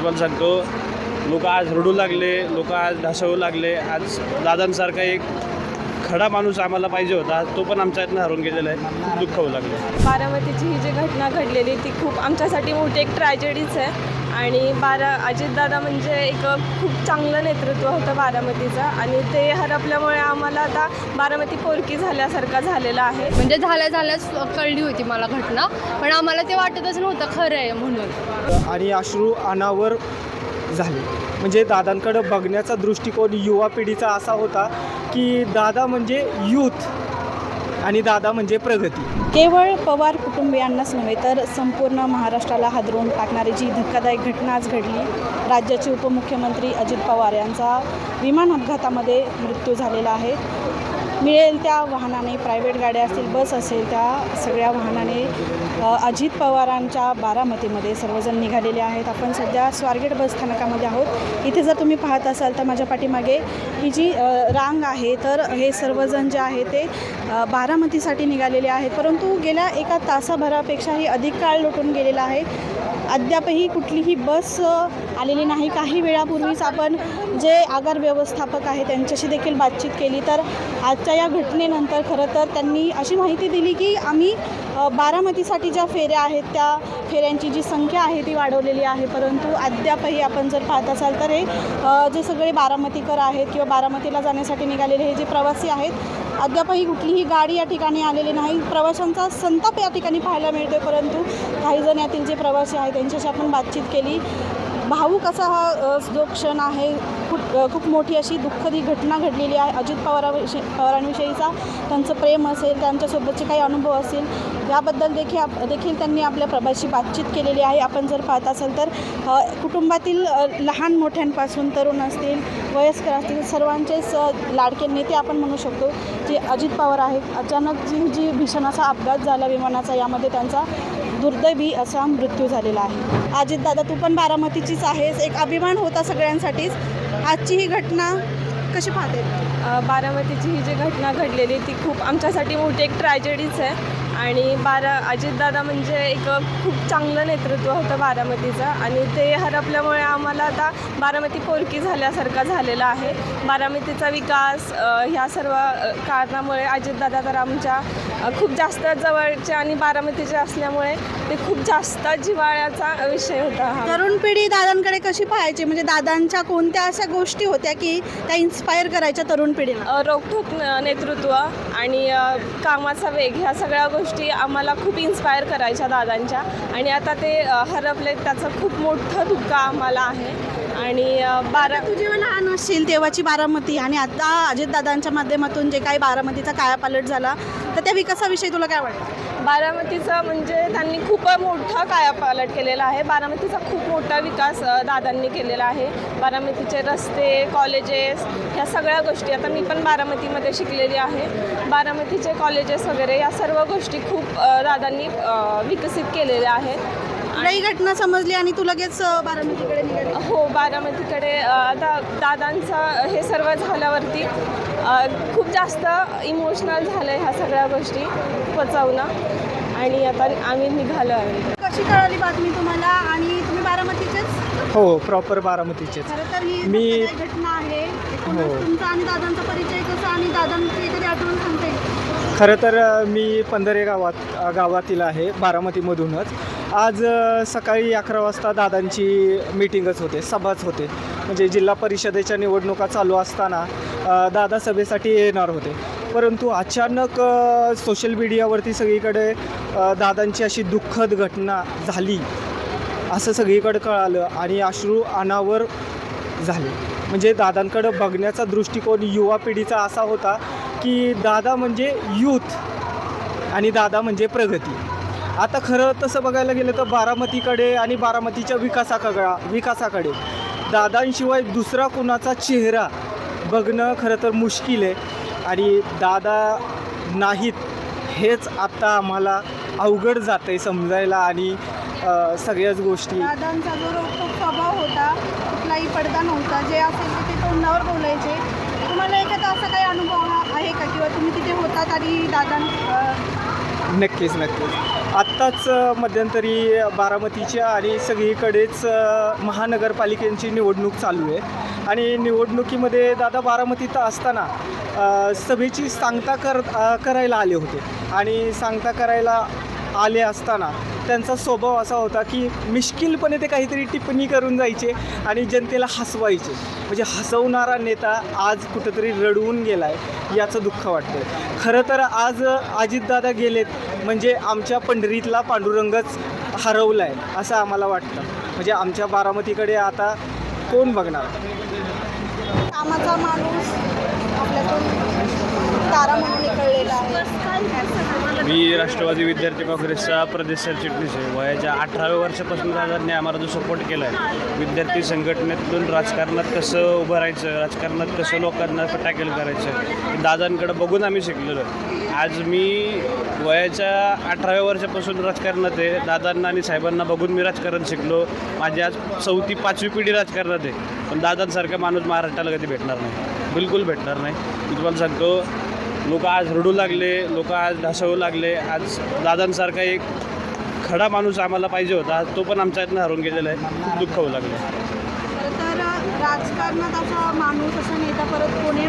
तुम्हाला सांगतो, लोक आज रडू लागले, लोक आज ढासळू लागले. आज दादांसारखा एक खडा माणूस आम्हाला पाहिजे होता, तो पण आमच्या इथनं हरून गेलेला आहे. खूप दुःख होऊ लागले. बारामतीची ही जी घटना घडलेली ती खूप आमच्यासाठी मोठी एक ट्रॅजेडीच आहे. आणि अजितदादा म्हणजे एक खूप चांगलं नेतृत्व होतं बारामतीचं, आणि ते हरपल्यामुळे आम्हाला आता बारामती पोरकी झाल्यासारखा झालेला आहे. म्हणजे झाल्याच कळली होती मला घटना, पण आम्हाला ते वाटतच नव्हतं खरं आहे म्हणून. आणि अश्रू अनावर झाले. म्हणजे दादांकडं बघण्याचा दृष्टिकोन युवा पिढीचा असा होता की दादा म्हणजे यूथ आणि दादा म्हणजे प्रगती. केवळ पवार कुटुंबियांनाच नव्हे तर संपूर्ण महाराष्ट्राला हादरवून टाकणारी जी धक्कादायक घटना आज घडली. राज्याचे उपमुख्यमंत्री अजित पवार यांचा विमान अपघातामध्ये मृत्यू झालेला आहे. मिळेल त्या वाहनाने, प्रायव्हेट गाड्या असतील, बस असेल, त्या सगळ्या वाहनाने अजित पवारांच्या बारामतीमध्ये सर्वजण निघालेले आहेत. आपण सध्या स्वारगेट बस स्थानकामध्ये आहोत. इथे जर तुम्ही पाहत असाल तर माझ्या पाठीमागे ही जी रांग आहे, तर हे सर्वजण जे आहे ते बारामतीसाठी निघालेले आहेत. परंतु गेल्या एका तासाभरापेक्षाही अधिक काळ लोटून गेलेला आहे. अद्यापही कुठलीही बस आलेली नाही. काही वेळापूर्वीच आपण जे आगार व्यवस्थापक आहे त्यांच्याशी देखील बातचीत केली, तर आजच्या या घटनेनंतर खरं तर त्यांनी अशी माहिती दिली की आम्ही बारामतीसाठी ज्या फेऱ्या आहेत त्या फेऱ्यांची जी संख्या आहे ती वाढवलेली आहे. परंतु अद्यापही आपण जर पाहत असाल तर हे जे सगळे बारामतीकर आहेत किंवा बारामतीला जाण्यासाठी निघालेले हे जे प्रवासी आहेत, अद्यापही कुठलीही गाडी या ठिकाणी आलेली नाही. प्रवाशांचा संताप या ठिकाणी पाहायला मिळतो. परंतु काही जण यातील जे प्रवासी आहेत त्यांच्याशी आपण बातचीत केली. भावूक असा हा जो क्षण आहे, खूप मोठी अशी दुःखदी घटना घडलेली आहे. अजित पवारांविषयीचा त्यांचं प्रेम असेल, त्यांच्यासोबतचे काही अनुभव असेल, याबद्दल देखील त्यांनी आपल्या प्रभाशी बातचीत केलेली आहे. आपण जर पाहत असाल तर कुटुंबातील लहान मोठ्यांपासून तरुण असतील, वयस्कर असतील, सर्वांचेच लाडके नेते आपण म्हणू शकतो जे अजित पवार आहेत. अचानक जी भीषण असा अपघात झाला विमानाचा, यामध्ये त्यांचा दुर्दैवी असा मृत्यू झालेला आहे. अजितदादा, तू पण बारामतीचीच आहेस, एक अभिमान होता सगळ्यांसाठीच. आजची ही घटना कशी पाहते? बारामतीची ही जी घटना घडलेली ती खूप आमच्यासाठी मोठी एक ट्रॅजेडीच आहे. आणि अजितदादा म्हणजे एक खूप चांगलं नेतृत्व होतं बारामतीचं, आणि ते हरपल्यामुळे आम्हाला आता बारामती पोरकी झाल्यासारखा झालेला आहे. बारामतीचा विकास ह्या सर्व कारणामुळे अजितदादा तर आमच्या खूप जास्त जवळचे आणि बारामतीचे असल्यामुळे ते खूप जास्त जिव्हाळ्याचा विषय होता. हा तरुण पिढी दादांकडे कशी पाहायची? म्हणजे दादांच्या कोणत्या अशा गोष्टी होत्या की त्या इन्स्पायर करायच्या तरुण पिढीला? रोखठोक नेतृत्व आणि कामाचा वेग, ह्या सगळ्या गोष्टी आम्हाला खूप इन्स्पायर करायच्या दादांच्या. आणि आता ते हरपले, त्याचं खूप मोठं दुःख आम्हाला आहे. आणि तू जेव्हा लहान असशील तेव्हाची बारामती आणि आता अजितदादांच्या माध्यमातून जे काही बारामतीचा कायापालट झाला, तर त्या विकासाविषयी तुला काय वाटतं? बारामतीचं म्हणजे त्यांनी खूप मोठा कायापालट केलेला आहे. बारामतीचा खूप मोठा विकास दादांनी केलेला आहे. बारामतीचे रस्ते, कॉलेजेस, ह्या सगळ्या गोष्टी, आता मी पण बारामतीमध्ये शिकलेली आहे. बारामतीचे कॉलेजेस वगैरे या सर्व गोष्टी खूप दादांनी विकसित केलेल्या आहेत. ही घटना समजली आणि तू लगेच बारामतीकडे निघाली? हो, बारामतीकडे आता दादांचं हे सर्व झाल्यावरती खूप जास्त इमोशनल झालं आहे ह्या सगळ्या गोष्टी पचवणं, आणि आता आम्ही निघालो आहे. कशी कळाली बातमी तुम्हाला? आणि तुम्ही बारामतीचेच? हो, प्रॉपर बारामतीचेच. खरं तर ही मी घटना आहे. एकूणच हो. तुमचा आणि दादांचा परिचय कसा, आणि दादांची एखादी आठवण सांगता येईल? खरं तर मी पंधरे गावातील आहे, बारामतीमधूनच. आज सकाळी 11 वाजता दादांची मीटिंगच होते, सभाच होते. म्हणजे जिल्हा परिषदेच्या निवडणुका चालू असताना दादा सभेसाठी येणार होते. परंतु अचानक सोशल मीडियावरती सगळीकडे दादांची अशी दुःखद घटना झाली असं सगळीकडे कळालं आणि अश्रू अनावर झाले. म्हणजे दादांकडं बघण्याचा दृष्टिकोन युवा पिढीचा असा होता की दादा म्हणजे यूथ आणि दादा म्हणजे प्रगती. आता खरं तसं बघायला गेलं तर बारामतीकडे आणि बारामतीच्या विकासाकडे दादांशिवाय दुसरा कुणाचा चेहरा बघणं खरं तर मुश्किल आहे. आणि दादा नाहीत हेच आता आम्हाला अवघड जातं आहे समजायला. आणि सगळ्याच गोष्टी, दादांचा जो रोखठोक स्वभाव होता, कुठलाही पडदा नव्हता, जे असेल ते तोंडावर बोलायचे. तुम्हाला एखादा असा काही अनुभव आहे का, किंवा तुम्ही तिथे होतात आणि दादा? नक्कीच. आत्ताच मध्यंतरी बारामतीच्या आणि सगळीकडेच महानगरपालिकेची निवडणूक चालू आहे आणि निवडणुकीमध्ये दादा बारामतीत असताना सभेची सांगता करायला आले होते आणि सांगता करायला आले असताना त्यांचा स्वभाव असा होता की मिश्किलपणे ते काहीतरी टिप्पणी करून जायचे आणि जनतेला हसवायचे. म्हणजे हसवणारा नेता आज कुठंतरी रडवून गेला आहे याचं दुःख वाटतं. खरं तर आज अजितदादा गेलेत म्हणजे आमच्या पंढरीतला पांडुरंगच हरवला आहे असं आम्हाला वाटतं. म्हणजे आमच्या बारामतीकडे आता कोण बघणार. कामाचा माणूस आपल्यातून तारा म्हणून निकळलेला आहे. मी राष्ट्रवादी विद्यार्थी काँग्रेसचा प्रदेश सरचिटणीस आहे. वयाच्या 18व्या वर्षापासून दादांनी आम्हाला जो सपोर्ट केला आहे विद्यार्थी संघटनेतून राजकारणात कसं उभं राहायचं, राजकारणात कसं लोकांना टॅकल करायचं दादांकडं बघून आम्ही शिकलेलो आहे. आज मी वयाच्या 18व्या वर्षापासून राजकारणात आहे. दादांना आणि साहेबांना बघून मी राजकारण शिकलो. माझी आज 4थी 5वी पिढी राजकारणात आहे. पण दादांसारखा माणूस महाराष्ट्राला कधी भेटणार नाही, बिलकुल भेटणार नाही. मी तुम्हाला सांगतो, लोक आज रडू लागले, लोक आज ढासळू लागले. आज दादांसारखा एक खडा माणूस आम्हाला पाहिजे होता, तो पण आमच्या इथनं हरवून गेलेला आहे. खूप दुःख होऊ लागलं. खरं तर राजकारणात असा माणूस असा नेता परत कोणी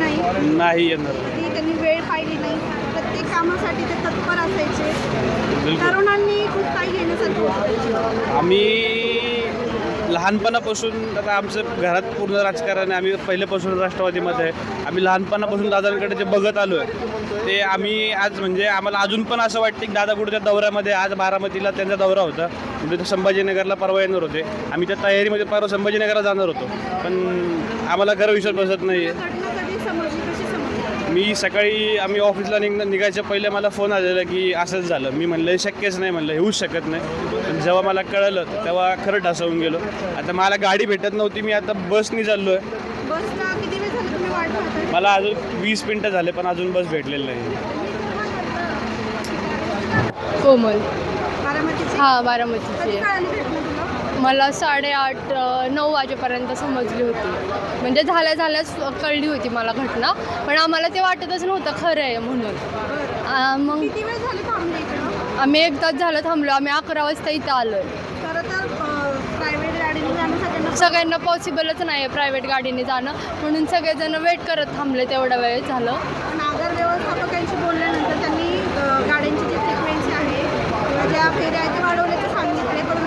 नाही येणार. ती त्यांनी वेळ पाहिली नाही. प्रत्येक कामासाठी ते तत्पर असायचे. बिलकुल. तरुणांनी खूप काही घेण्यासारखं होतं. आम्ही लहानपणापासून आता आमचं घरात पूर्ण राजकारण आहे. आम्ही पहिल्यापासून राष्ट्रवादीमध्ये आहे. आम्ही लहानपणापासून दादांकडे जे बघत आलो आहे ते आम्ही आज म्हणजे आम्हाला अजून पण असं वाटतं की दादा कुठे त्या दौऱ्यामध्ये आज बारामतीला त्यांचा दौरा होता. म्हणजे ते संभाजीनगरला परवा येणार होते. आम्ही त्या तयारीमध्ये परवा संभाजीनगरला जाणार होतो, पण आम्हाला खरं विश्वास बसत नाही आहे. घटना कधी समजली, कशी समजली? मी सकाळी आम्ही ऑफिसला निघायच्या पहिले मला फोन आलेला की असंच झालं. मी म्हणलं हे शक्यच नाही, म्हणलं येऊच शकत नाही. पण जेव्हा मला कळलं तेव्हा खरं ढासळून गेलो. आता मला गाडी भेटत नव्हती, मी आता बसनी चाललो आहे. बसला किती वेळ झाली तुम्ही वाट पाहताय? मला अजून 20 मिनटं झाले पण अजून बस भेटलेली नाही. कोमल. बारामतीची? हां, बारामतीची कधी आहे. कळाली घटना तुला? मला 8:30-9 वाजेपर्यंत समजली होती. म्हणजे झाल्याच कळली होती मला घटना, पण आम्हाला ते वाटतच नव्हतं खरं आहे म्हणून. मग किती वेळ झाली थांबले इकडं? आम्ही 1 तास झालं थांबलो. आम्ही 11 वाजता इथं आलो आहे. खरं तर प्रायव्हेट गाडीने जाणं सगळ्यांना पॉसिबलच नाही आहे प्रायव्हेट गाडीने जाणं, म्हणून सगळेजण वेट करत थांबले. तेवढा वेळ झालं. नागर व्यवस्थापकांशी बोलल्यानंतर त्यांनी गाड्यांची जी फ्रिक्वेन्सी आहे किंवा ज्या फेऱ्या आहेत ते वाढवल्याचं सांगितले. पण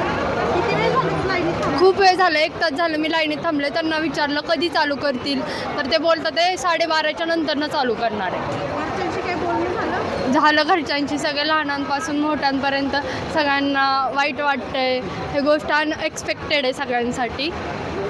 किती वेळ झालं लाईनीत थांबले? खूप वेळ झालं, 1 तास झालं मी लाईनीत थांबले. त्यांना विचारलं कधी चालू करतील, तर ते बोलतात ते 12:30च्या नंतरनं चालू करणार आहे. घरच्यांशी काही बोलणं झालं घरच्यांची. सगळे लहानांपासून मोठ्यांपर्यंत सगळ्यांना वाईट वाटतंय. हे गोष्ट अनएक्सपेक्टेड आहे सगळ्यांसाठी.